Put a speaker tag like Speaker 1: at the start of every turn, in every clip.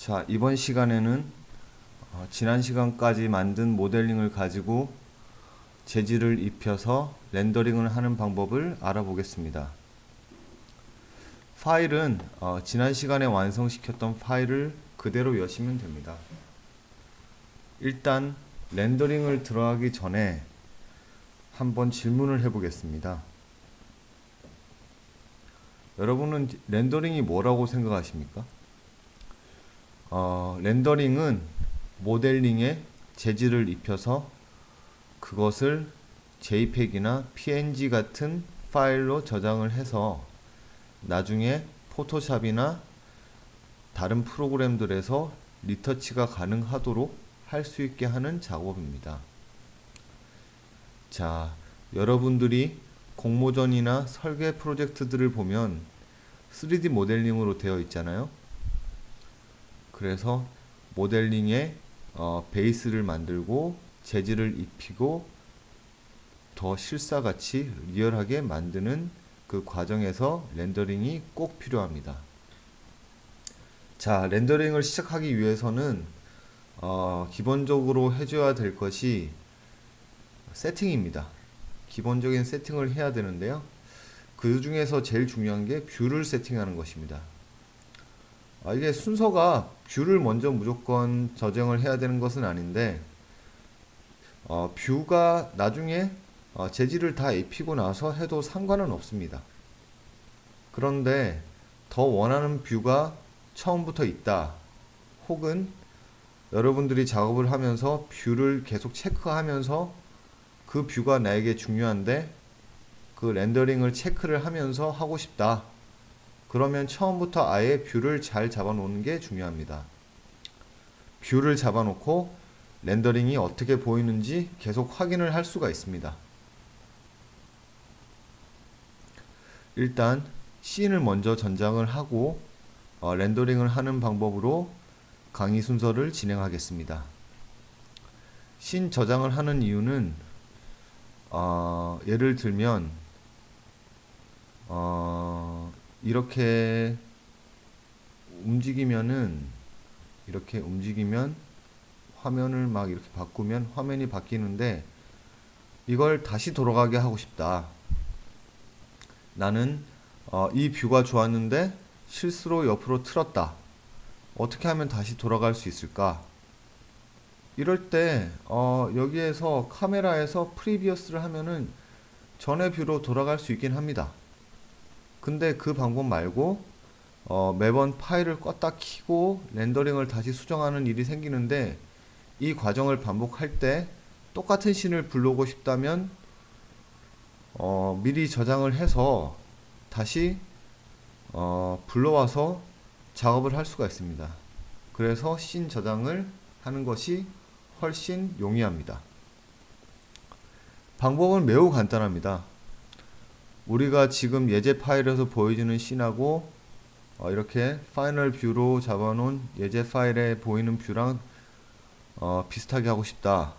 Speaker 1: 자, 이번 시간에는 지난 시간까지 만든 모델링을 가지고 재질을 입혀서 렌더링을 하는 방법을 알아보겠습니다. 파일은 지난 시간에 완성시켰던 파일을 그대로 여시면 됩니다. 일단 렌더링을 들어가기 전에 한번 질문을 해보겠습니다. 여러분은 렌더링이 뭐라고 생각하십니까? 렌더링은 모델링에 재질을 입혀서 그것을 JPEG이나 PNG 같은 파일로 저장을 해서 나중에 포토샵이나 다른 프로그램들에서 리터치가 가능하도록 할 수 있게 하는 작업입니다. 자, 여러분들이 공모전이나 설계 프로젝트들을 보면 3D 모델링으로 되어 있잖아요. 그래서 모델링에 베이스를 만들고 재질을 입히고 더 실사같이 리얼하게 만드는 그 과정에서 렌더링이 꼭 필요합니다. 자, 렌더링을 시작하기 위해서는 기본적으로 해줘야 될 것이 세팅입니다. 기본적인 세팅을 해야 되는데요. 그 중에서 제일 중요한 게 뷰를 세팅하는 것입니다. 이게 순서가 뷰를 먼저 무조건 저장을 해야 되는 것은 아닌데 뷰가 나중에 재질을 다 입히고 나서 해도 상관은 없습니다. 그런데 더 원하는 뷰가 처음부터 있다, 혹은 여러분들이 작업을 하면서 뷰를 계속 체크하면서 그 뷰가 나에게 중요한데 그 렌더링을 체크를 하면서 하고 싶다, 그러면 처음부터 아예 뷰를 잘 잡아놓는 게 중요합니다. 뷰를 잡아놓고 렌더링이 어떻게 보이는지 계속 확인을 할 수가 있습니다. 일단 씬을 먼저 전장을 하고 렌더링을 하는 방법으로 강의 순서를 진행하겠습니다. 씬 저장을 하는 이유는 예를 들면 이렇게 움직이면 화면을 막 이렇게 바꾸면 화면이 바뀌는데 이걸 다시 돌아가게 하고 싶다. 나는 이 뷰가 좋았는데 실수로 옆으로 틀었다. 어떻게 하면 다시 돌아갈 수 있을까? 이럴 때 여기에서 카메라에서 프리비어스를 하면은 전의 뷰로 돌아갈 수 있긴 합니다. 근데 그 방법 말고 매번 파일을 껐다 켜고 렌더링을 다시 수정하는 일이 생기는데, 이 과정을 반복할 때 똑같은 씬을 불러오고 싶다면 미리 저장을 해서 다시 불러와서 작업을 할 수가 있습니다. 그래서 씬 저장을 하는 것이 훨씬 용이합니다. 방법은 매우 간단합니다. 우리가 지금 예제 파일에서 보여주는 씬하고 이렇게 파이널 뷰로 잡아놓은 예제 파일에 보이는 뷰랑 비슷하게 하고 싶다.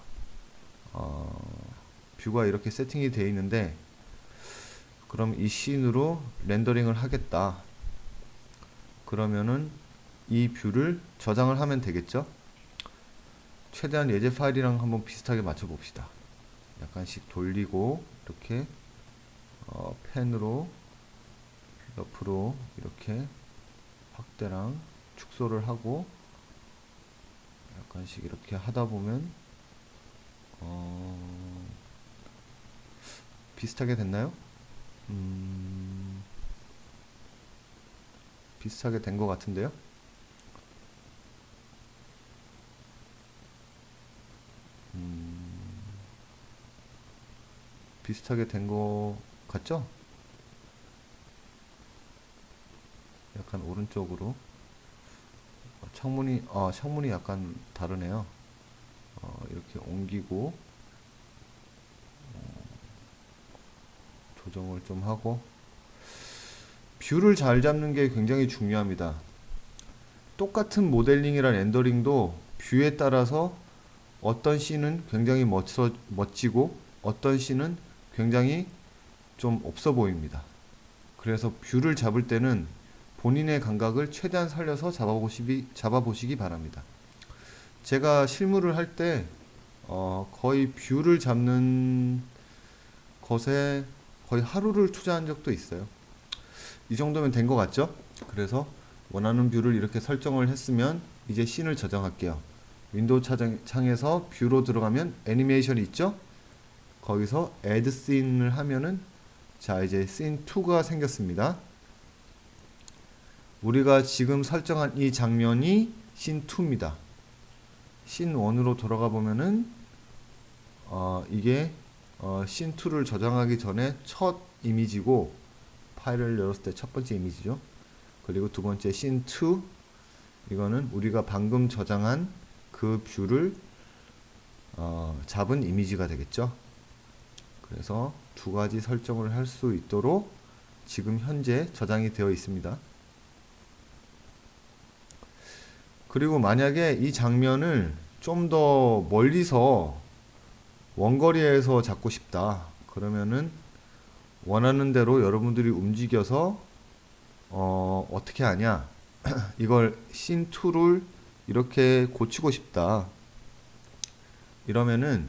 Speaker 1: 뷰가 이렇게 세팅이 되어 있는데 그럼 이 씬으로 렌더링을 하겠다. 그러면은 이 뷰를 저장을 하면 되겠죠? 최대한 예제 파일이랑 한번 비슷하게 맞춰 봅시다. 약간씩 돌리고 이렇게 펜으로 옆으로 이렇게 확대랑 축소를 하고 약간씩 이렇게 하다 보면 비슷하게 됐나요? 비슷하게 된 것 같은데요? 비슷하게 된 것 같죠? 약간 오른쪽으로 창문이 약간 다르네요. 이렇게 옮기고 조정을 좀 하고 뷰를 잘 잡는 게 굉장히 중요합니다. 똑같은 모델링이나 렌더링도 뷰에 따라서 어떤 씬은 굉장히 멋지고 어떤 씬은 굉장히 좀 없어 보입니다. 그래서 뷰를 잡을 때는 본인의 감각을 최대한 살려서 잡아보시기 바랍니다. 제가 실물을 할 때 거의 뷰를 잡는 것에 거의 하루를 투자한 적도 있어요. 이 정도면 된 것 같죠? 그래서 원하는 뷰를 이렇게 설정을 했으면 이제 씬을 저장할게요. 윈도우 창에서 뷰로 들어가면 애니메이션이 있죠? 거기서 add scene을 하면은 자, 이제 scene 2가 생겼습니다. 우리가 지금 설정한 이 장면이 씬 2입니다. 씬 1으로 돌아가 보면은 이게 씬 2를 저장하기 전에 첫 이미지고, 파일을 열었을 때 첫 번째 이미지죠. 그리고 두 번째 씬 2, 이거는 우리가 방금 저장한 그 뷰를 잡은 이미지가 되겠죠. 그래서 두 가지 설정을 할 수 있도록 지금 현재 저장이 되어 있습니다. 그리고 만약에 이 장면을 좀 더 멀리서 원거리에서 잡고 싶다 그러면은 원하는 대로 여러분들이 움직여서 어떻게 하냐 이걸 씬2를 이렇게 고치고 싶다 이러면은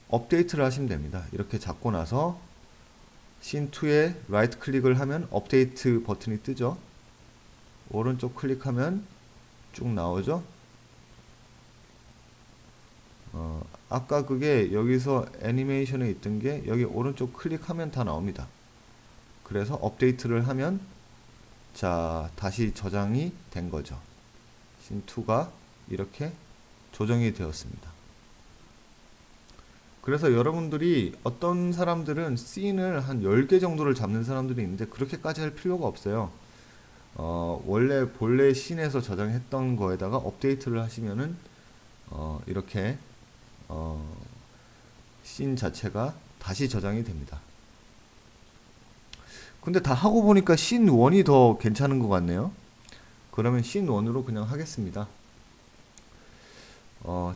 Speaker 1: 업데이트를 하시면 됩니다. 이렇게 잡고 나서 씬2에 라이트 클릭을 하면 업데이트 버튼이 뜨죠. 오른쪽 클릭하면 쭉 나오죠. 아까 그게 여기서 애니메이션에 있던 게 여기 오른쪽 클릭하면 다 나옵니다. 그래서 업데이트를 하면 자, 다시 저장이 된 거죠. 씬2가 이렇게 조정이 되었습니다. 그래서 여러분들이 어떤 사람들은 씬을 한 10개 정도를 잡는 사람들이 있는데 그렇게까지 할 필요가 없어요. 원래 본래 씬에서 저장했던 거에다가 업데이트를 하시면은 이렇게 씬 자체가 다시 저장이 됩니다. 근데 다 하고 보니까 씬 1이 더 괜찮은 것 같네요. 그러면 씬 1으로 그냥 하겠습니다.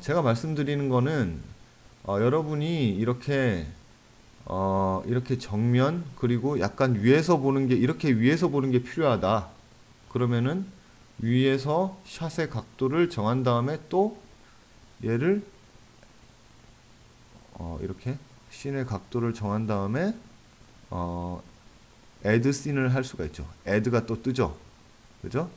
Speaker 1: 제가 말씀드리는 거는 여러분이 이렇게 이렇게 정면 그리고 약간 위에서 보는 게 이렇게 위에서 보는 게 필요하다. 그러면은 위에서 샷의 각도를 정한 다음에 또 얘를 이렇게 씬의 각도를 정한 다음에 add 씬을 할 수가 있죠. add가 또 뜨죠. 그죠?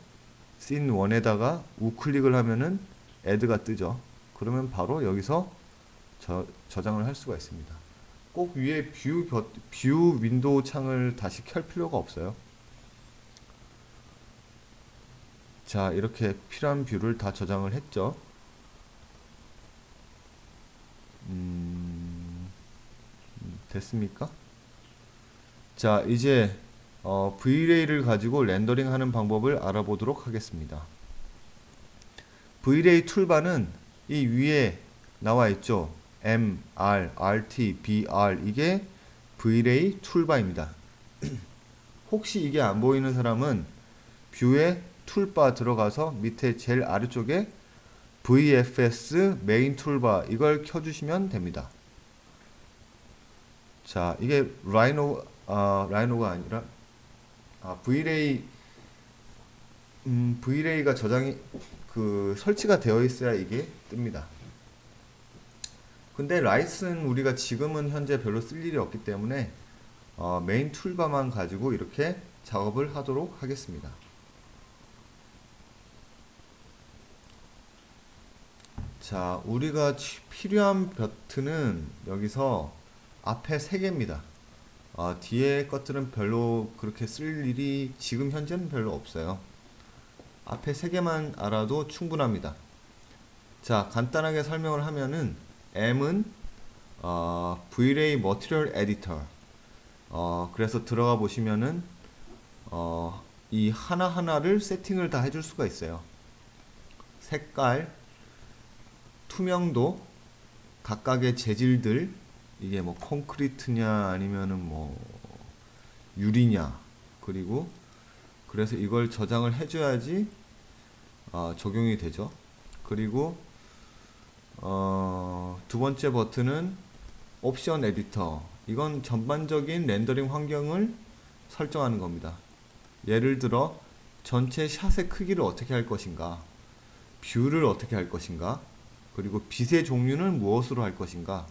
Speaker 1: 씬 1에다가 우클릭을 하면은 add가 뜨죠. 그러면 바로 여기서 저장을 할 수가 있습니다. 꼭 위에 뷰 윈도우 창을 다시 켤 필요가 없어요. 자, 이렇게 필요한 뷰를 다 저장을 했죠. 됐습니까? 자, 이제 V-Ray를 가지고 렌더링 하는 방법을 알아보도록 하겠습니다. V-Ray 툴바는 이 위에 나와 있죠. M, R, RT, BR 이게 V-Ray 툴바입니다. 혹시 이게 안 보이는 사람은 뷰에 툴바 들어가서 밑에 제일 아래쪽에 VFS 메인 툴바 이걸 켜주시면 됩니다. 자, 이게 라이노가 아니라 V-Ray가 저장이 설치가 되어 있어야 이게 뜹니다. 근데 라이트는 우리가 지금은 현재 별로 쓸 일이 없기 때문에 메인 툴바만 가지고 이렇게 작업을 하도록 하겠습니다. 자, 우리가 필요한 버튼은 여기서 앞에 3개입니다. 뒤에 것들은 별로 그렇게 쓸 일이 지금 현재는 별로 없어요. 앞에 3개만 알아도 충분합니다. 자, 간단하게 설명을 하면은 M은 V-Ray Material Editor. 그래서 들어가 보시면은 이 하나하나를 세팅을 다 해줄 수가 있어요. 색깔, 투명도, 각각의 재질들, 이게 뭐 콘크리트냐 아니면은 뭐 유리냐, 그리고 그래서 이걸 저장을 해줘야지 적용이 되죠. 그리고 두 번째 버튼은 옵션 에디터. 이건 전반적인 렌더링 환경을 설정하는 겁니다. 예를 들어 전체 샷의 크기를 어떻게 할 것인가, 뷰를 어떻게 할 것인가, 그리고 빛의 종류는 무엇으로 할 것인가,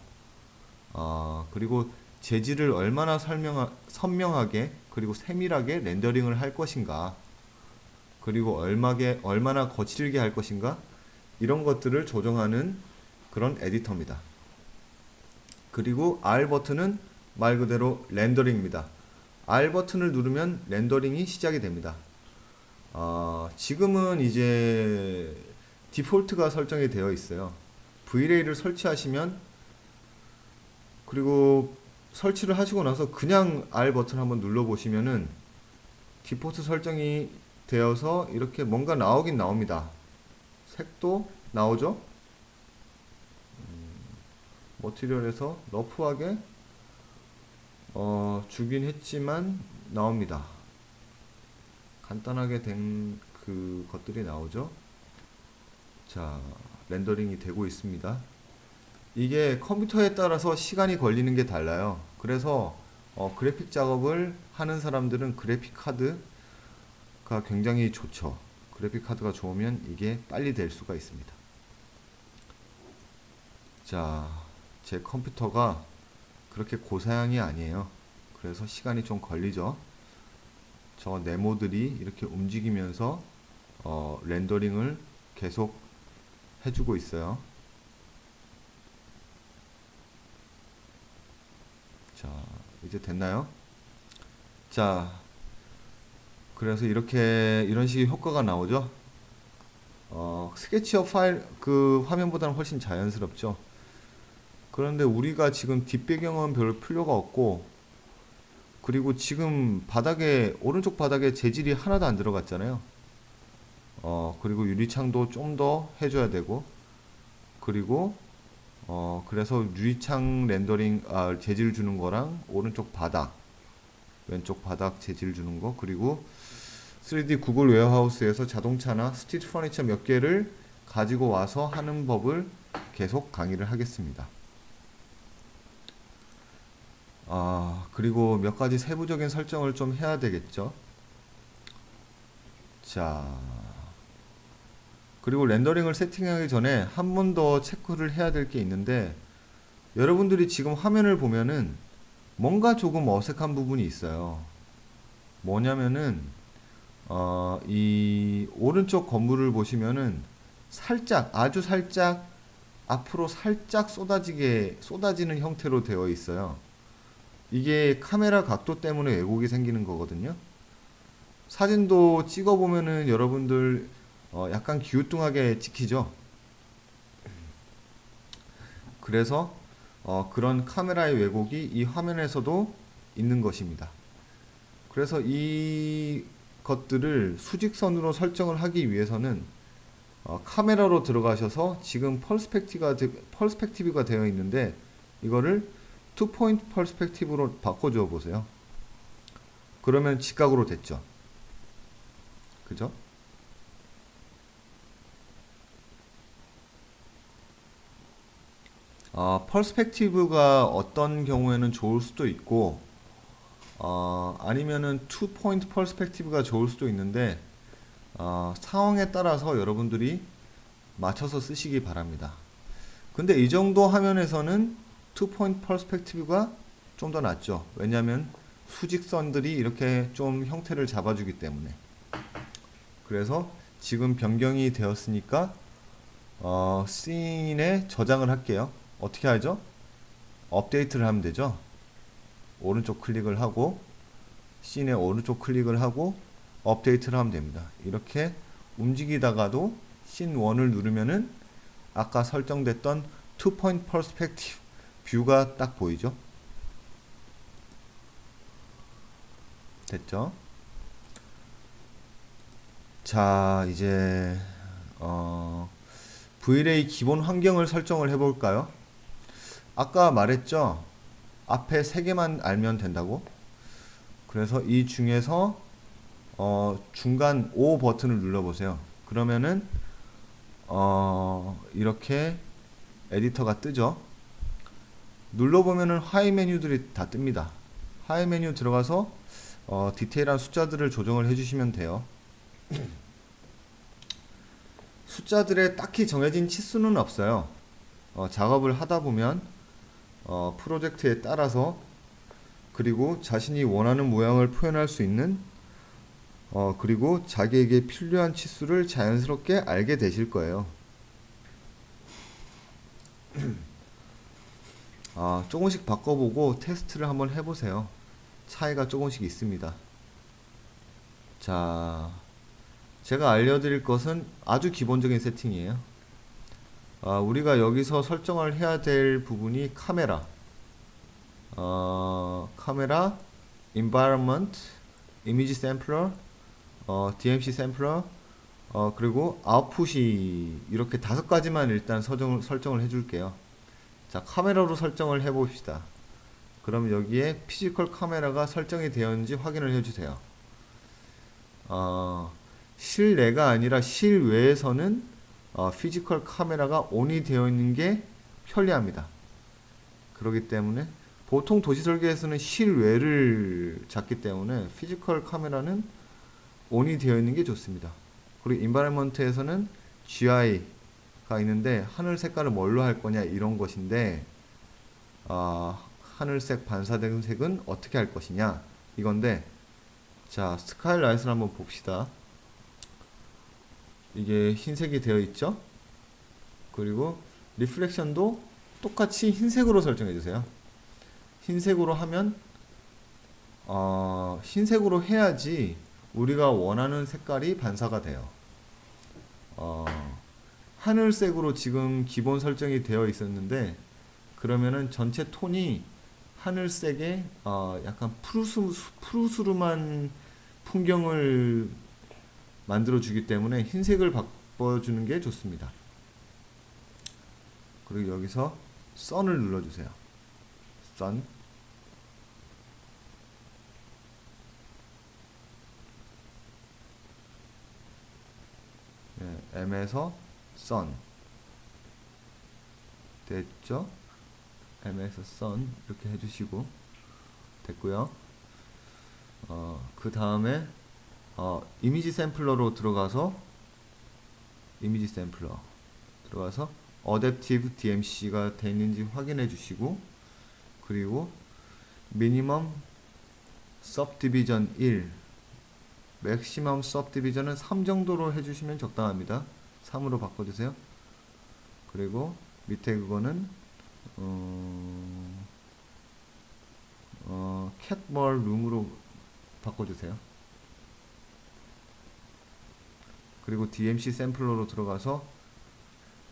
Speaker 1: 그리고 재질을 얼마나 선명하게 그리고 세밀하게 렌더링을 할 것인가, 그리고 얼마나 거칠게 할 것인가, 이런 것들을 조정하는 그런 에디터입니다. 그리고 R 버튼은 말 그대로 렌더링입니다. R 버튼을 누르면 렌더링이 시작이 됩니다. 지금은 이제 디폴트가 설정이 되어 있어요. V-Ray를 설치하시면, 그리고 설치를 하시고 나서 그냥 R 버튼 한번 눌러 보시면은 디폴트 설정이 되어서 이렇게 뭔가 나오긴 나옵니다. 색도 나오죠. 머티리얼에서 러프하게 주긴 했지만 나옵니다. 간단하게 된 그 것들이 나오죠. 자, 렌더링이 되고 있습니다. 이게 컴퓨터에 따라서 시간이 걸리는 게 달라요. 그래서 그래픽 작업을 하는 사람들은 그래픽 카드가 굉장히 좋죠. 그래픽 카드가 좋으면 이게 빨리 될 수가 있습니다. 자, 제 컴퓨터가 그렇게 고사양이 아니에요. 그래서 시간이 좀 걸리죠. 저 네모들이 이렇게 움직이면서 렌더링을 계속 해주고 있어요. 자, 이제 됐나요? 자, 그래서 이런 식의 효과가 나오죠. 스케치업 파일 그 화면보다는 훨씬 자연스럽죠. 그런데 우리가 지금 뒷배경은 별 필요가 없고, 그리고 지금 오른쪽 바닥에 재질이 하나도 안 들어갔잖아요. 그리고 유리창도 좀 더 해줘야 되고, 그리고 그래서 유리창 렌더링, 재질 주는 거랑 오른쪽 바닥, 왼쪽 바닥 재질 주는 거, 그리고 3D 구글 웨어하우스에서 자동차나 스트리트 퍼니처 몇 개를 가지고 와서 하는 법을 계속 강의를 하겠습니다. 그리고 몇 가지 세부적인 설정을 좀 해야 되겠죠. 자, 그리고 렌더링을 세팅하기 전에 한 번 더 체크를 해야 될 게 있는데, 여러분들이 지금 화면을 보면은 뭔가 조금 어색한 부분이 있어요. 뭐냐면은 이 오른쪽 건물을 보시면은 아주 살짝 앞으로 살짝 쏟아지는 형태로 되어 있어요. 이게 카메라 각도 때문에 왜곡이 생기는 거거든요. 사진도 찍어보면은 여러분들 약간 기우뚱하게 찍히죠. 그래서 그런 카메라의 왜곡이 이 화면에서도 있는 것입니다. 그래서 이 것들을 수직선으로 설정을 하기 위해서는 카메라로 들어가셔서 지금 펄스펙티브가 되어 있는데, 이거를 투 포인트 펄스펙티브로 바꿔줘 보세요. 그러면 직각으로 됐죠. 그죠? 펄스펙티브가 어떤 경우에는 좋을 수도 있고, 아니면은 투 포인트 펄스펙티브가 좋을 수도 있는데, 상황에 따라서 여러분들이 맞춰서 쓰시기 바랍니다. 근데 이 정도 화면에서는 투 포인트 펄스펙티브가 좀 더 낫죠. 왜냐하면 수직선들이 이렇게 좀 형태를 잡아주기 때문에. 그래서 지금 변경이 되었으니까 씬에 저장을 할게요. 어떻게 하죠? 업데이트를 하면 되죠. 오른쪽 클릭을 하고 씬에 오른쪽 클릭을 하고 업데이트를 하면 됩니다. 이렇게 움직이다가도 씬 1을 누르면은 아까 설정됐던 투 포인트 퍼스펙티브 뷰가 딱 보이죠. 됐죠? 자, 이제 V-Ray 기본 환경을 설정을 해볼까요? 아까 말했죠? 앞에 3개만 알면 된다고. 그래서 이 중에서 중간 O 버튼을 눌러보세요. 그러면은 이렇게 에디터가 뜨죠. 눌러보면은 하이 메뉴들이 다 뜹니다. 하이 메뉴 들어가서 디테일한 숫자들을 조정을 해주시면 돼요. 숫자들의 딱히 정해진 치수는 없어요. 작업을 하다 보면 프로젝트에 따라서 그리고 자신이 원하는 모양을 표현할 수 있는 그리고 자기에게 필요한 치수를 자연스럽게 알게 되실 거예요. 조금씩 바꿔보고 테스트를 한번 해보세요. 차이가 조금씩 있습니다. 자, 제가 알려드릴 것은 아주 기본적인 세팅이에요. 우리가 여기서 설정을 해야 될 부분이 카메라, 카메라, environment, 이미지 샘플러, DMC 샘플러, 그리고 아웃풋이 이렇게 5가지만 일단 설정을 해줄게요. 자, 카메라로 설정을 해봅시다. 그럼 여기에 피지컬 카메라가 설정이 되었는지 확인을 해주세요. 실내가 아니라 실외에서는 피지컬 카메라가 ON이 되어 있는 게 편리합니다. 그렇기 때문에 보통 도시 설계에서는 실외를 잡기 때문에 피지컬 카메라는 ON이 되어 있는 게 좋습니다. 그리고 인바이러먼트에서는 GI가 있는데 하늘 색깔을 뭘로 할 거냐 이런 것인데 하늘색 반사된 색은 어떻게 할 것이냐 이건데, 자, 스카이라이트를 한번 봅시다. 이게 흰색이 되어 있죠? 그리고 리플렉션도 똑같이 흰색으로 설정해 주세요. 흰색으로 하면 흰색으로 해야지 우리가 원하는 색깔이 반사가 돼요. 하늘색으로 지금 기본 설정이 되어 있었는데 그러면은 전체 톤이 하늘색에 약간 푸르스름한 풍경을 만들어 주기 때문에 흰색을 바꿔주는 게 좋습니다. 그리고 여기서 sun을 눌러주세요. sun. 네, M에서 sun 됐죠? M에서 sun 이렇게 해주시고 됐고요. 그 다음에 이미지 샘플러로 들어가서 어댑티브 DMC가 되어 있는지 확인해 주시고, 그리고 미니멈 सब디비전 1, 맥시멈 सब디비전은 3 정도로 해주시면 적당합니다. 3으로 바꿔주세요. 그리고 밑에 그거는 캣멀 룸으로 바꿔주세요. 그리고 DMC 샘플러로 들어가서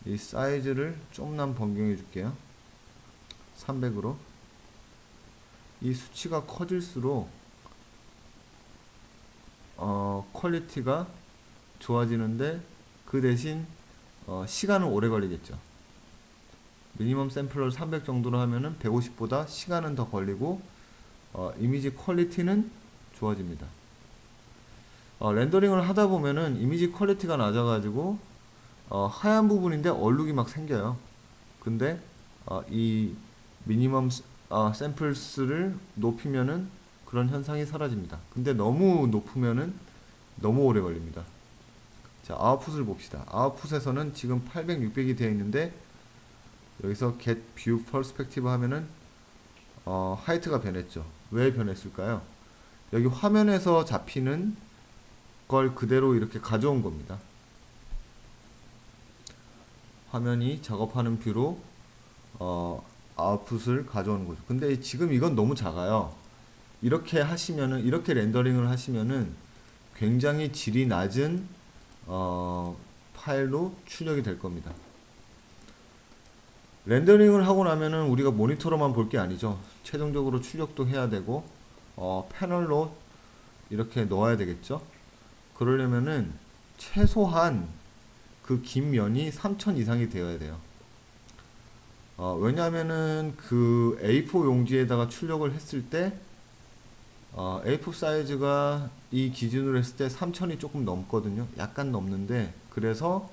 Speaker 1: 이 사이즈를 좀만 변경해 줄게요. 300으로. 이 수치가 커질수록 퀄리티가 좋아지는데 그 대신 시간은 오래 걸리겠죠. 미니멈 샘플러를 300 정도로 하면은 150보다 시간은 더 걸리고 이미지 퀄리티는 좋아집니다. 렌더링을 하다 보면은 이미지 퀄리티가 낮아가지고 하얀 부분인데 얼룩이 막 생겨요. 근데 이 미니멈 샘플스를 높이면은 그런 현상이 사라집니다. 근데 너무 높으면은 너무 오래 걸립니다. 자, 아웃풋을 봅시다. 아웃풋에서는 지금 800, 600이 되어 있는데 여기서 get view perspective 하면은 하이트가 변했죠. 왜 변했을까요? 여기 화면에서 잡히는 걸 그대로 이렇게 가져온 겁니다. 화면이 작업하는 뷰로 아웃풋을 가져오는 거죠. 근데 지금 이건 너무 작아요. 이렇게 하시면은, 이렇게 렌더링을 하시면은 굉장히 질이 낮은 파일로 출력이 될 겁니다. 렌더링을 하고 나면은 우리가 모니터로만 볼 게 아니죠. 최종적으로 출력도 해야 되고 패널로 이렇게 넣어야 되겠죠. 그러려면은 최소한 그 긴 면이 3000 이상이 되어야 돼요. 왜냐하면은 그 A4 용지에다가 출력을 했을 때 A4 사이즈가 이 기준으로 했을 때 3000이 조금 넘거든요. 약간 넘는데, 그래서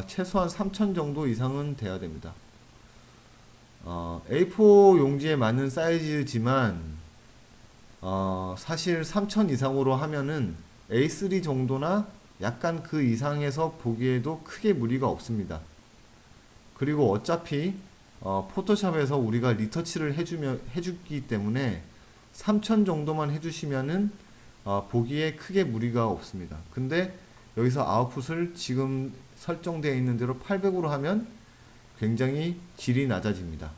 Speaker 1: 최소한 3000 정도 이상은 돼야 됩니다. A4 용지에 맞는 사이즈지만 사실 3000 이상으로 하면은 A3 정도나 약간 그 이상에서 보기에도 크게 무리가 없습니다. 그리고 어차피 포토샵에서 우리가 리터치를 해주기 때문에 3000 정도만 해주시면은 보기에 크게 무리가 없습니다. 근데 여기서 아웃풋을 지금 설정되어 있는 대로 800으로 하면 굉장히 질이 낮아집니다.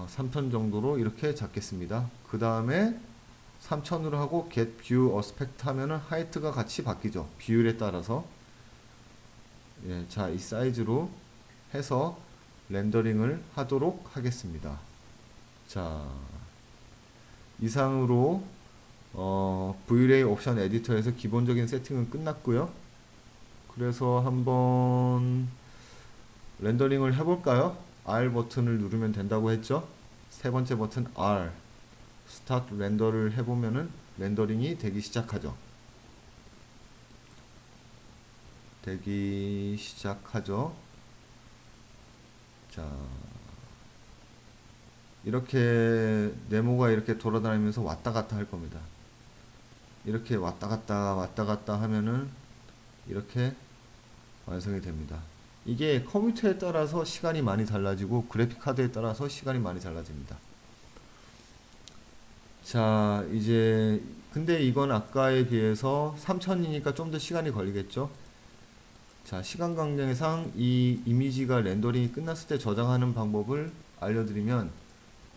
Speaker 1: 3000 정도로 이렇게 잡겠습니다. 그 다음에 3000으로 하고 get view aspect 하면은 하이트가 같이 바뀌죠. 비율에 따라서. 예, 자, 이 사이즈로 해서 렌더링을 하도록 하겠습니다. 자, 이상으로 V-Ray 옵션 에디터에서 기본적인 세팅은 끝났고요. 그래서 한번 렌더링을 해볼까요? R 버튼을 누르면 된다고 했죠? 세 번째 버튼 R 스타트 렌더를 해보면은 렌더링이 되기 시작하죠. 자, 이렇게 네모가 이렇게 돌아다니면서 왔다 갔다 할 겁니다. 이렇게 왔다 갔다 하면은 이렇게 완성이 됩니다. 이게 컴퓨터에 따라서 시간이 많이 달라지고 그래픽 카드에 따라서 시간이 많이 달라집니다. 자, 이제 근데 이건 아까에 비해서 3000이니까 좀 더 시간이 걸리겠죠? 자, 시간 관계상 이 이미지가 렌더링이 끝났을 때 저장하는 방법을 알려드리면,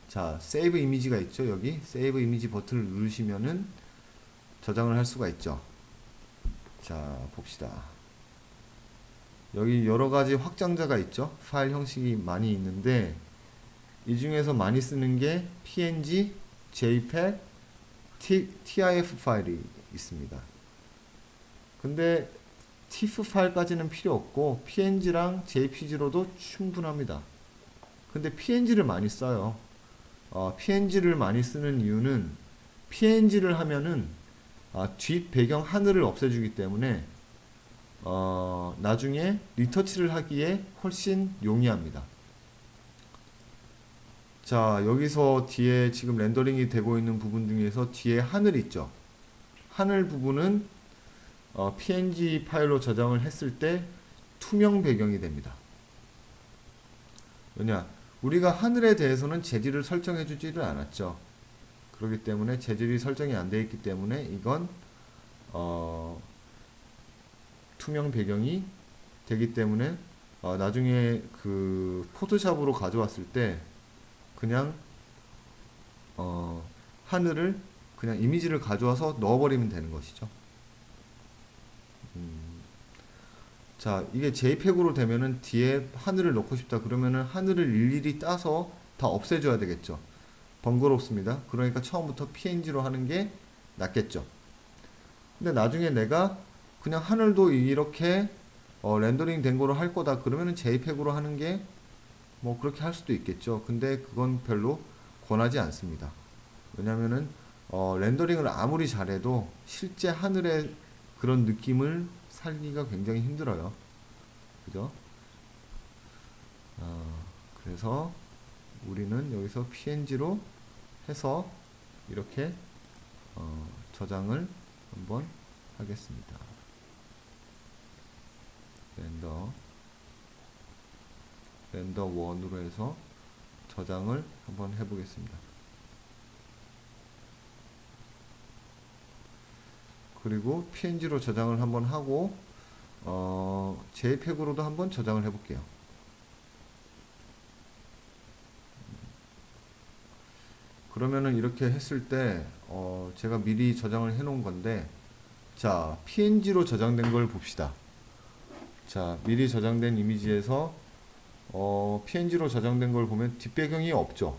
Speaker 1: 자, 세이브 이미지가 있죠. 여기 세이브 이미지 버튼을 누르시면은 저장을 할 수가 있죠. 자, 봅시다. 여기 여러가지 확장자가 있죠. 파일 형식이 많이 있는데 이 중에서 많이 쓰는 게 PNG, JPEG, TIF 파일이 있습니다. 근데 TIFF 파일까지는 필요 없고 PNG랑 JPG로도 충분합니다. 근데 PNG를 많이 써요. PNG를 많이 쓰는 이유는 PNG를 하면은 뒷 배경 하늘을 없애주기 때문에 나중에 리터치를 하기에 훨씬 용이합니다. 자, 여기서 뒤에 지금 렌더링이 되고 있는 부분 중에서 뒤에 하늘 있죠. 하늘 부분은 PNG 파일로 저장을 했을 때 투명 배경이 됩니다. 왜냐? 우리가 하늘에 대해서는 재질을 설정해 주지를 않았죠. 그렇기 때문에 재질이 설정이 안 되어 있기 때문에 이건 투명 배경이 되기 때문에 나중에 그 포토샵으로 가져왔을 때 그냥 하늘을 그냥 이미지를 가져와서 넣어버리면 되는 것이죠. 자, 이게 JPEG으로 되면은 뒤에 하늘을 넣고 싶다 그러면은 하늘을 일일이 따서 다 없애줘야 되겠죠. 번거롭습니다. 그러니까 처음부터 PNG로 하는 게 낫겠죠. 근데 나중에 내가 그냥 하늘도 이렇게 렌더링 된 거로 할 거다 그러면은 JPEG으로 하는 게 뭐 그렇게 할 수도 있겠죠. 근데 그건 별로 권하지 않습니다. 왜냐면은 렌더링을 아무리 잘해도 실제 하늘의 그런 느낌을 살기가 굉장히 힘들어요. 그죠? 그래서 우리는 여기서 PNG로 해서 이렇게 저장을 한번 하겠습니다. 렌더 1으로 해서 저장을 한번 해보겠습니다. 그리고 PNG로 저장을 한번 하고 JPEG으로도 한번 저장을 해볼게요. 그러면은 이렇게 했을 때 제가 미리 저장을 해 놓은 건데, 자, PNG로 저장된 걸 봅시다. 자, 미리 저장된 이미지에서 PNG로 저장된 걸 보면 뒷배경이 없죠.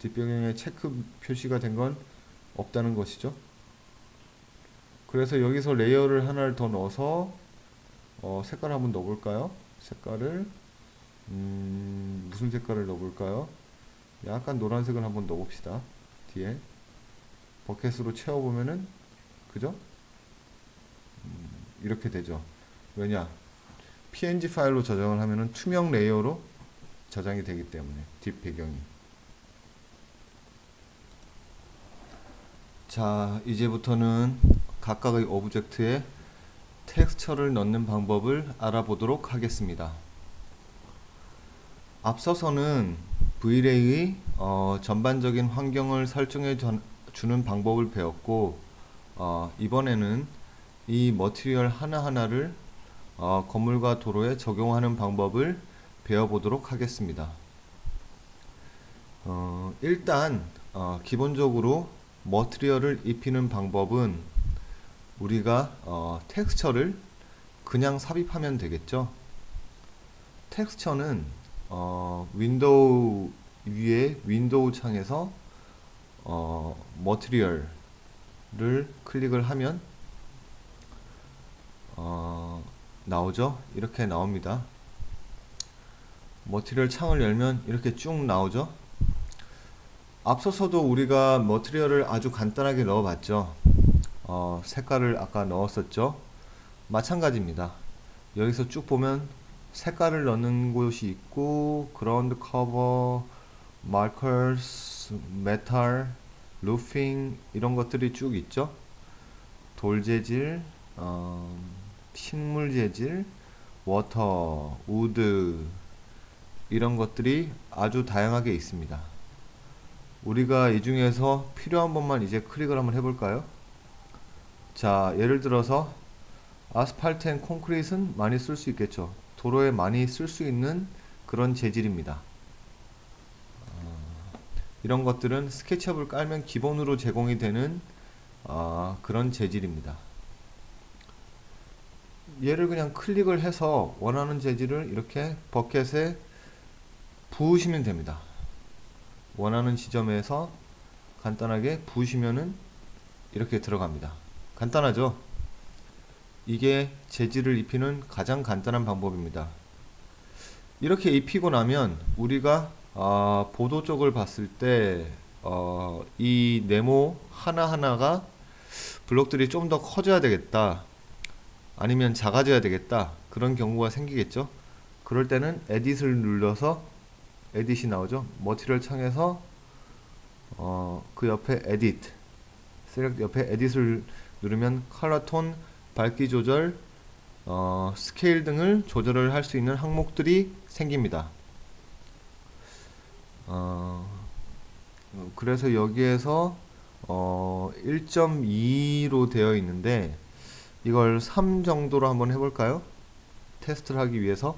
Speaker 1: 뒷배경에 체크 표시가 된 건 없다는 것이죠. 그래서 여기서 레이어를 하나를 더 넣어서 색깔을 한번 넣어볼까요? 색깔을 무슨 색깔을 넣어볼까요? 약간 노란색을 한번 넣어봅시다. 뒤에 버켓으로 채워보면은 그죠? 이렇게 되죠. 왜냐? PNG 파일로 저장을 하면은 투명 레이어로 저장이 되기 때문에 뒷 배경이. 자, 이제부터는 각각의 오브젝트에 텍스처를 넣는 방법을 알아보도록 하겠습니다. 앞서서는 V-Ray의 전반적인 환경을 설정해 주는 방법을 배웠고, 이번에는 이 머티리얼 하나하나를 건물과 도로에 적용하는 방법을 배워보도록 하겠습니다. 일단 기본적으로 머티리얼을 입히는 방법은 우리가 텍스처를 그냥 삽입하면 되겠죠. 텍스처는 윈도우 위에 윈도우 창에서 머티리얼을 클릭을 하면 나오죠. 이렇게 나옵니다. 머티리얼 창을 열면 이렇게 쭉 나오죠. 앞서서도 우리가 머티리얼을 아주 간단하게 넣어봤죠. 색깔을 아까 넣었었죠. 마찬가지입니다. 여기서 쭉 보면 색깔을 넣는 곳이 있고, 그라운드 커버, 마커스, 메탈, 루핑 이런 것들이 쭉 있죠. 돌 재질, 식물 재질, 워터, 우드 이런 것들이 아주 다양하게 있습니다. 우리가 이 중에서 필요한 것만 이제 클릭을 한번 해볼까요? 자, 예를 들어서 아스팔트 앤 콘크리트는 많이 쓸 수 있겠죠. 도로에 많이 쓸 수 있는 그런 재질입니다. 이런 것들은 스케치업을 깔면 기본으로 제공이 되는 그런 재질입니다. 얘를 그냥 클릭을 해서 원하는 재질을 이렇게 버켓에 부으시면 됩니다. 원하는 지점에서 간단하게 부으시면은 이렇게 들어갑니다. 간단하죠? 이게 재질을 입히는 가장 간단한 방법입니다. 이렇게 입히고 나면 우리가 보도 쪽을 봤을 때 이 네모 하나하나가 블록들이 좀 더 커져야 되겠다, 아니면 작아져야 되겠다, 그런 경우가 생기겠죠. 그럴 때는 에딧을 눌러서 에딧이 나오죠. 머티리얼 창에서 그 옆에 에딧, 셀렉트 옆에 에딧을 누르면 컬러 톤, 밝기 조절, 스케일 등을 조절을 할 수 있는 항목들이 생깁니다. 그래서 여기에서 1.2로 되어 있는데 이걸 3 정도로 한번 해볼까요? 테스트를 하기 위해서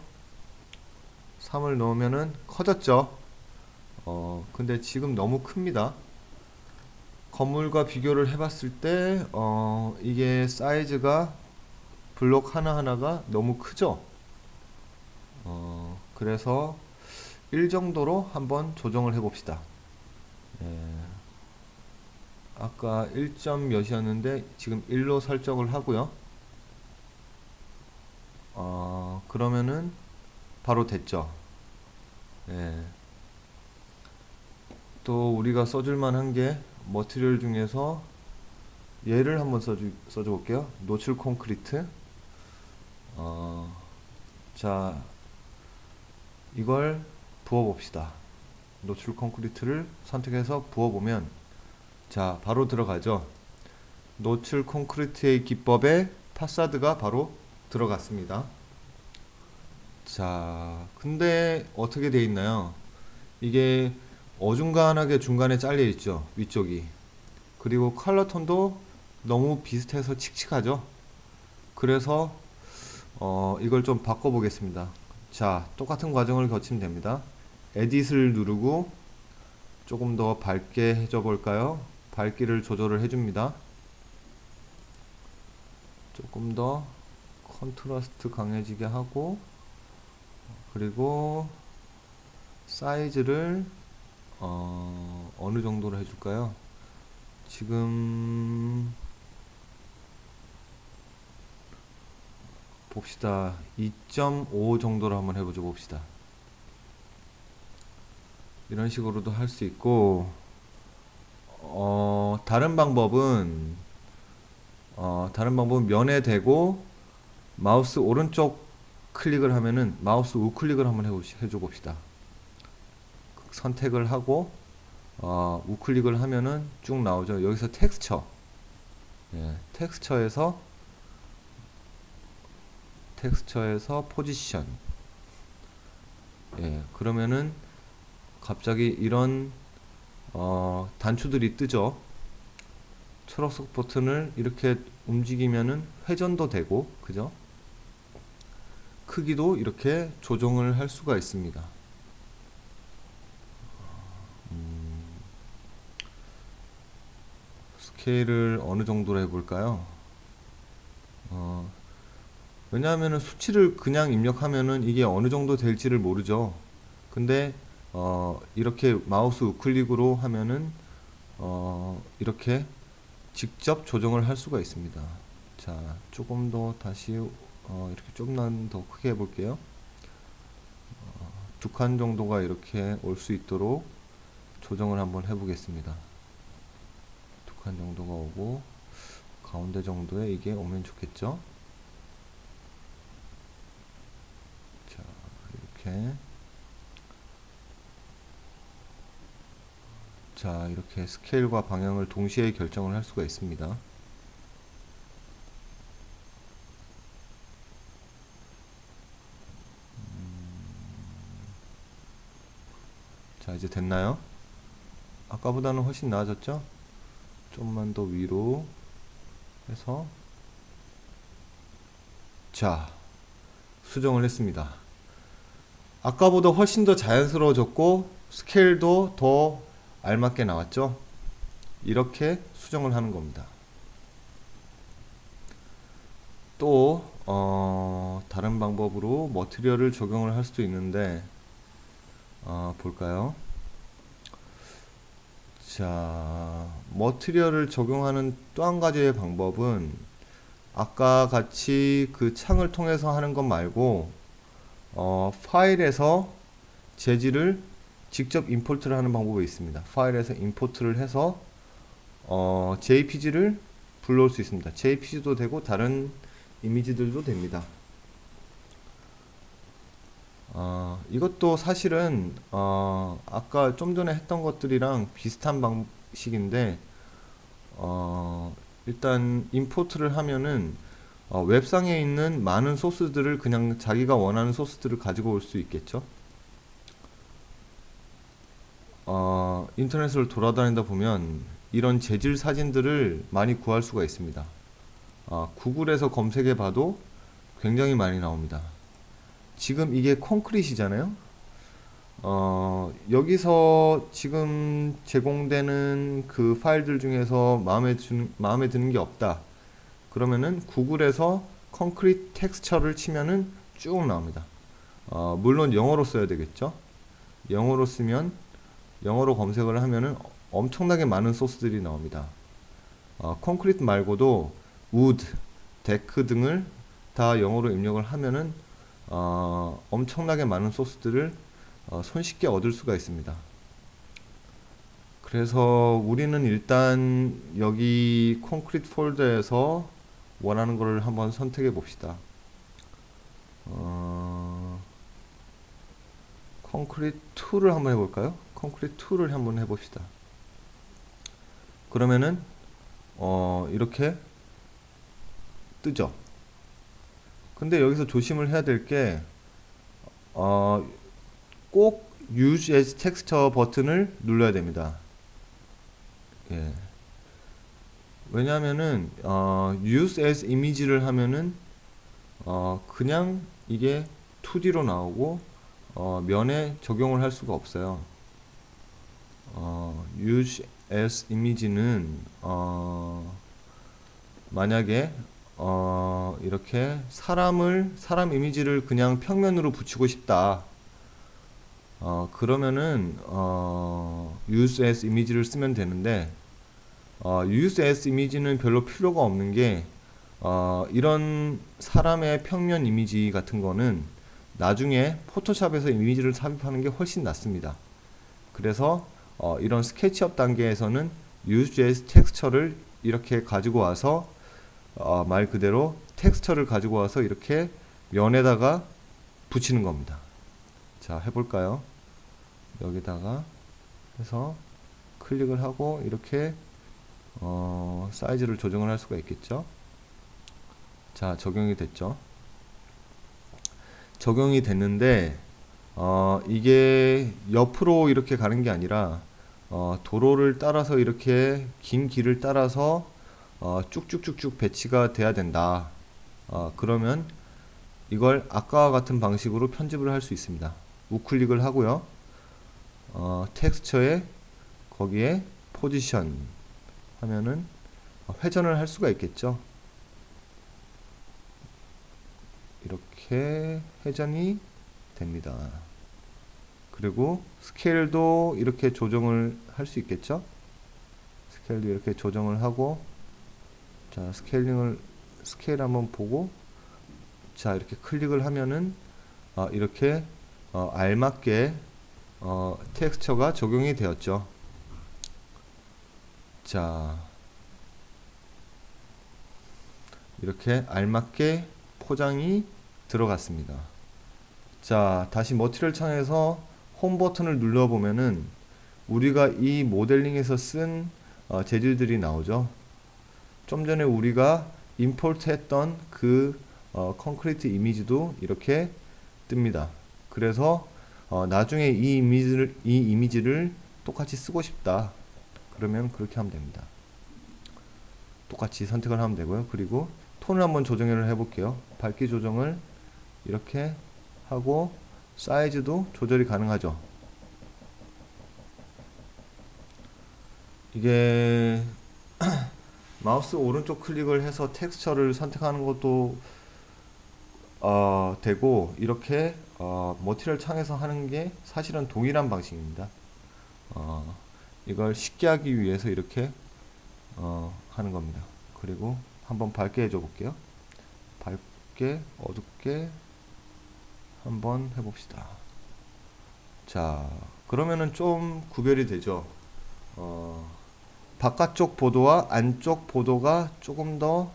Speaker 1: 3을 넣으면은 커졌죠. 근데 지금 너무 큽니다. 건물과 비교를 해봤을 때 이게 사이즈가 블록 하나하나가 너무 크죠. 그래서 1 정도로 한번 조정을 해봅시다. 아까 1. 몇이었는데 지금 1로 설정을 하고요. 그러면은 바로 됐죠. 또 우리가 써줄 만한 게 머티리얼 중에서 얘를 한번 써줘 볼게요. 노출 콘크리트. 자, 이걸 부어 봅시다. 노출 콘크리트를 선택해서 부어 보면 자, 바로 들어가죠. 노출 콘크리트의 기법에 파사드가 바로 들어갔습니다. 자, 근데 어떻게 돼 있나요? 이게 어중간하게 중간에 잘려 있죠, 위쪽이. 그리고 컬러 톤도 너무 비슷해서 칙칙하죠. 그래서 이걸 좀 바꿔 보겠습니다. 자, 똑같은 과정을 거치면 됩니다. 에딧을 누르고 조금 더 밝게 해줘 볼까요? 밝기를 조절을 해줍니다. 조금 더 컨트라스트 강해지게 하고, 그리고 사이즈를 어느 정도로 해줄까요? 지금 봅시다. 2.5 정도로 한번 해보죠. 봅시다. 이런 식으로도 할 수 있고, 다른 방법은 면에 대고 마우스 오른쪽 클릭을 하면은 마우스 우클릭을 한번 해줘 봅시다. 선택을 하고 우클릭을 하면은 쭉 나오죠. 여기서 텍스처, 예, 텍스처에서 포지션, 예, 그러면은 갑자기 이런 단추들이 뜨죠. 초록색 버튼을 이렇게 움직이면은 회전도 되고, 그죠? 크기도 이렇게 조정을 할 수가 있습니다. 스케일을 어느 정도로 해볼까요? 왜냐하면은 수치를 그냥 입력하면은 이게 어느 정도 될지를 모르죠. 근데 이렇게 마우스 우클릭으로 하면은 이렇게 직접 조정을 할 수가 있습니다. 자, 조금 더 다시 이렇게 좀만 더 크게 해볼게요. 2칸 정도가 이렇게 올 수 있도록 조정을 한번 해보겠습니다. 2칸 정도가 오고 가운데 정도에 이게 오면 좋겠죠. 자, 이렇게. 자, 이렇게 스케일과 방향을 동시에 결정을 할 수가 있습니다. 자, 이제 됐나요? 아까보다는 훨씬 나아졌죠? 좀만 더 위로 해서, 자, 수정을 했습니다. 아까보다 훨씬 더 자연스러워졌고 스케일도 더 알맞게 나왔죠? 이렇게 수정을 하는 겁니다. 또 다른 방법으로 머티리얼을 적용을 할 수도 있는데 볼까요? 자, 머티리얼을 적용하는 또 한 가지의 방법은 아까 같이 그 창을 통해서 하는 것 말고 파일에서 재질을 직접 임포트를 하는 방법이 있습니다. 파일에서 임포트를 해서 JPG를 불러올 수 있습니다. JPG도 되고 다른 이미지들도 됩니다. 이것도 사실은 아까 좀 전에 했던 것들이랑 비슷한 방식인데 일단 임포트를 하면은 웹상에 있는 많은 소스들을 그냥 자기가 원하는 소스들을 가지고 올 수 있겠죠. 인터넷을 돌아다니다 보면 이런 재질 사진들을 많이 구할 수가 있습니다. 구글에서 검색해 봐도 굉장히 많이 나옵니다. 지금 이게 콘크릿이잖아요. 여기서 지금 제공되는 그 파일들 중에서 마음에 드는 게 없다. 그러면은 구글에서 콘크리트 텍스처를 치면은 쭉 나옵니다. 물론 영어로 써야 되겠죠. 영어로 쓰면 영어로 검색을 하면은 엄청나게 많은 소스들이 나옵니다. 콘크리트 말고도 우드, 데크 등을 다 영어로 입력을 하면은 엄청나게 많은 소스들을 손쉽게 얻을 수가 있습니다. 그래서 우리는 일단 여기 콘크리트 폴더에서 원하는 거를 한번 선택해 봅시다. 콘크리트 2를 한번 해볼까요? 콘크리트 2를 한번 해봅시다. 그러면은 이렇게 뜨죠. 근데 여기서 조심을 해야 될 게 꼭 Use as Texture 버튼을 눌러야 됩니다. 예. 왜냐하면은 Use as Image를 하면은 그냥 이게 2D로 나오고 면에 적용을 할 수가 없어요. Use as Image는 만약에 이렇게 사람 이미지를 그냥 평면으로 붙이고 싶다. 그러면은 use as image를 쓰면 되는데 use as image는 별로 필요가 없는 게 이런 사람의 평면 이미지 같은 거는 나중에 포토샵에서 이미지를 삽입하는 게 훨씬 낫습니다. 그래서 이런 스케치업 단계에서는 use as texture를 이렇게 가지고 와서 말 그대로 텍스처를 가지고 와서 이렇게 면에다가 붙이는 겁니다. 자, 해볼까요? 여기다가 해서 클릭을 하고 이렇게 사이즈를 조정을 할 수가 있겠죠. 자, 적용이 됐죠. 적용이 됐는데 이게 옆으로 이렇게 가는 게 아니라 도로를 따라서 이렇게 긴 길을 따라서 쭉쭉쭉쭉 배치가 돼야 된다. 그러면 이걸 아까와 같은 방식으로 편집을 할 수 있습니다. 우클릭을 하고요. 텍스처에 거기에 포지션 하면은 회전을 할 수가 있겠죠. 이렇게 회전이 됩니다. 그리고 스케일도 이렇게 조정을 할 수 있겠죠. 스케일도 이렇게 조정을 하고, 자, 스케일 한번 보고, 자, 이렇게 클릭을 하면은 이렇게 알맞게 텍스처가 적용이 되었죠. 자, 이렇게 알맞게 포장이 들어갔습니다. 자, 다시 머티리얼 창에서 홈 버튼을 눌러보면은 우리가 이 모델링에서 쓴 재질들이 나오죠. 좀 전에 우리가 임포트 했던 그 콘크리트 이미지도 이렇게 뜹니다. 그래서 나중에 이 이미지를 똑같이 쓰고 싶다. 그러면 그렇게 하면 됩니다. 똑같이 선택을 하면 되고요. 그리고 톤을 한번 조정을 해볼게요. 밝기 조정을 이렇게 하고 사이즈도 조절이 가능하죠. 이게 마우스 오른쪽 클릭을 해서 텍스처를 선택하는 것도 되고, 이렇게 머티리얼 창에서 하는 게 사실은 동일한 방식입니다. 이걸 쉽게 하기 위해서 이렇게 하는 겁니다. 그리고 한번 밝게 해줘 볼게요. 밝게, 어둡게 한번 해봅시다. 자, 그러면은 좀 구별이 되죠. 바깥쪽 보도와 안쪽 보도가 조금 더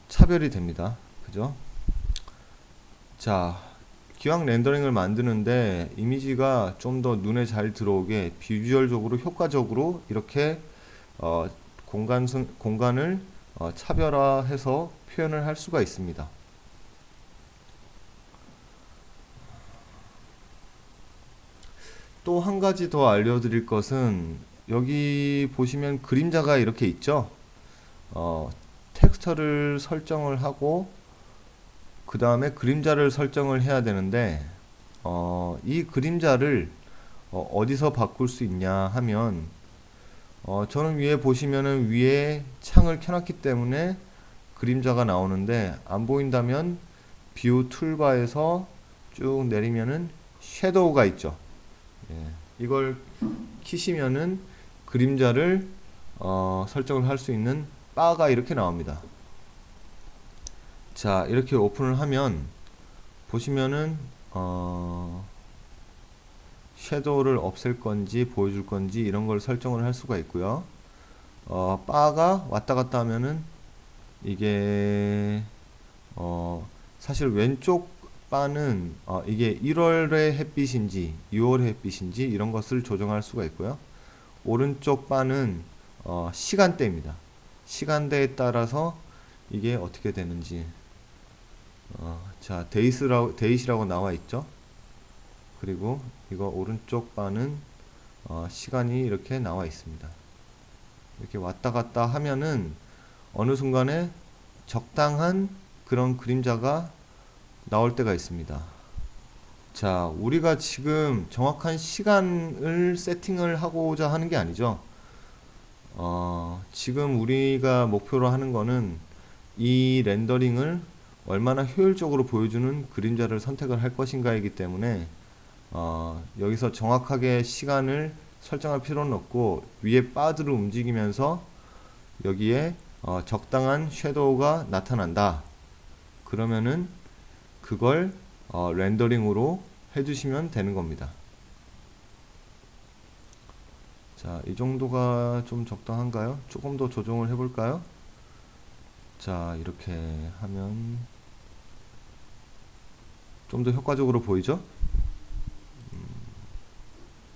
Speaker 1: 차별이 됩니다. 그죠? 자, 기왕 렌더링을 만드는데 이미지가 좀 더 눈에 잘 들어오게 비주얼적으로 효과적으로 이렇게 공간을 차별화해서 표현을 할 수가 있습니다. 또 한 가지 더 알려드릴 것은 여기 보시면 그림자가 이렇게 있죠. 텍스처를 설정을 하고 그 다음에 그림자를 설정을 해야 되는데 이 그림자를 어디서 바꿀 수 있냐 하면 저는 위에 보시면은 위에 창을 켜놨기 때문에 그림자가 나오는데 안 보인다면 뷰 툴바에서 쭉 내리면은 섀도우가 있죠. 예, 이걸 키시면은 그림자를 설정을 할 수 있는 바가 이렇게 나옵니다. 자, 이렇게 오픈을 하면 보시면은 섀도우를 없앨 건지 보여줄 건지 이런 걸 설정을 할 수가 있고요. 바가 왔다 갔다 하면은 이게 사실 왼쪽 바는 이게 1월의 햇빛인지 6월의 햇빛인지 이런 것을 조정할 수가 있고요. 오른쪽 바는 시간대입니다. 시간대에 따라서 이게 어떻게 되는지 자, 데이시라고 나와 있죠. 그리고 이거 오른쪽 바는 시간이 이렇게 나와 있습니다. 이렇게 왔다 갔다 하면은 어느 순간에 적당한 그런 그림자가 나올 때가 있습니다. 자, 우리가 지금 정확한 시간을 세팅을 하고자 하는 게 아니죠. 지금 우리가 목표로 하는 거는 이 렌더링을 얼마나 효율적으로 보여주는 그림자를 선택을 할 것인가이기 때문에 여기서 정확하게 시간을 설정할 필요는 없고 위에 바들을 움직이면서 여기에 적당한 섀도우가 나타난다. 그러면은 그걸 렌더링으로 해주시면 되는 겁니다. 자, 이 정도가 좀 적당한가요? 조금 더 조정을 해볼까요? 자, 이렇게 하면 좀 더 효과적으로 보이죠?